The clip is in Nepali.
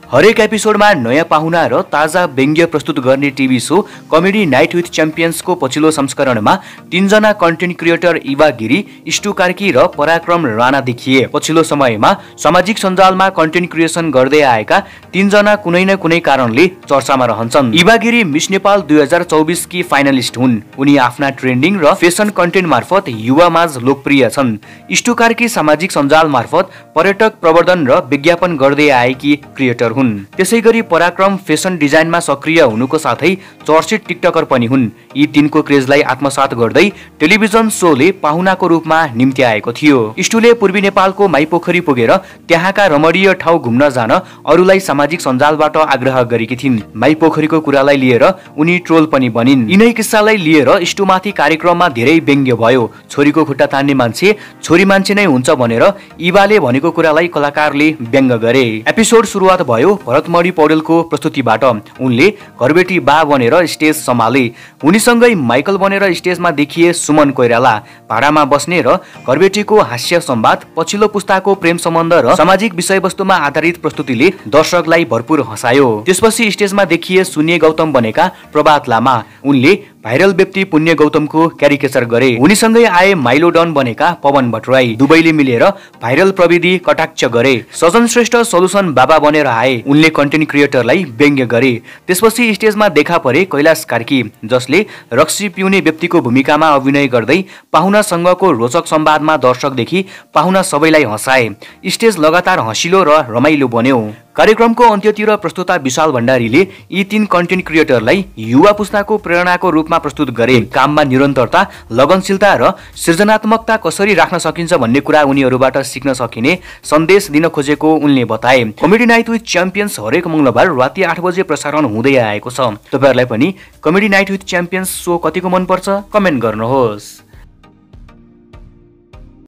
हरेक एपिसोडमा नयाँ पाहुना र ताजा व्यङ्ग्य प्रस्तुत गर्ने TV show comedy night with च्याम्पियन्सको पछिल्लो संस्करणमा 3 जना कन्टेन्ट क्रिएटर इवा गिरी, इष्टु कार्की र पराक्रम राणा देखिए। पछिल्लो समयमा सामाजिक सञ्जालमा कन्टेन्ट क्रिएसन गर्दै आएका 3 जना कुनै न कुनै कारणले चर्चामा रहन्छन्। इवा गिरी मिस नेपाल 2024 की फाइनलिस्ट हुन्। उनी आफ्ना ट्रेन्डिङ र फेसन कन्टेन्ट मार्फत युवामाझ लोकप्रिय छन्। इष्टु कार्की सामाजिक सञ्जाल मार्फत पर्यटक प्रवर्धन र विज्ञापन गर्दै आएकी क्रिएटर हुन्। त्यसैगरी पराक्रम फेसन डिजाइनमा सक्रिय हुनुको साथै चर्चित टिकटकर पनि हुन्। यी तिनको क्रेजलाई आत्मसात गर्दै टेलिभिजन शोले पाहुनाको रूपमा निम्ति आएको थियो। इष्टुले पूर्वी नेपालको माइपोखरी पुगेर त्यहाँका रमणीय ठाउँ घुम्न जान अरूलाई सामाजिक सञ्जालबाट आग्रह गरेकी थिइन्। माइपोखरीको कुरालाई लिएर उनी ट्रोल पनि बनिन्। यिनै किस्सालाई लिएर इष्टुमाथि कार्यक्रममा धेरै व्यङ्ग्य भयो। छोरीको खुट्टा तान्ने मान्छे छोरी मान्छे नै हुन्छ भनेर इवाले भनेको कुरालाई कलाकारले व्यङ्ग्य गरे। एपिसोड सुरुवात भयो भरतमणि पौडेलको प्रस्तुतिबाट। उनले घरबेटी बा बनेर स्टेज सम्हाले। उनीसँगै माइकल बनेर स्टेजमा देखिए सुमन कोइराला। भाडामा बस्ने र घरबेटीको हास्य संवाद, पछिल्लो पुस्ताको प्रेम सम्बन्ध र सामाजिक विषयवस्तुमा आधारित प्रस्तुतिले दर्शकलाई भरपूर हँसायो। त्यसपछि स्टेजमा देखिए सुन्य गौतम बनेका प्रभात लामा। उनले भाइरल व्यक्ति पुण्य गौतमको क्यारिकेचर गरे। उनीसँगै आए माइलो डन बनेका पवन भट्टराई। दुवैले मिलेर भाइरल प्रविधि कटाक्ष गरे। सजन श्रेष्ठ सलुसन बाबा बनेर आए। उनले कन्टेन्ट क्रिएटरलाई व्यङ्ग्य गरे। त्यसपछि स्टेजमा देखा परे कैलाश कार्की, जसले रक्सी पिउने व्यक्तिको भूमिकामा अभिनय गर्दै पाहुनासँगको रोचक संवादमा दर्शकदेखि पाहुना सबैलाई हँसाए। स्टेज लगातार हँसिलो र रमाइलो बन्यो। कार्यक्रमको अन्त्यतिर प्रस्तुता विशाल भण्डारीले यी 3 कन्टेन्ट क्रिएटरलाई युवा पुस्ताको प्रेरणाको रूपमा प्रस्तुत गरे। काममा निरन्तरता, लगनशीलता र सृजनात्मकता कसरी राख्न सकिन्छ भन्ने कुरा उनीहरूबाट सिक्न सकिने सन्देश दिन खोजेको उनले बताए। कमेडी नाइट विथ च्याम्पियन्स हरेक मंगलबार राति 8 बजे प्रसारण हुँदै आएको छ। तपाईहरुलाई पनि comedy night with champions show कतिको मन पर्छ कमेन्ट गर्नुहोस्।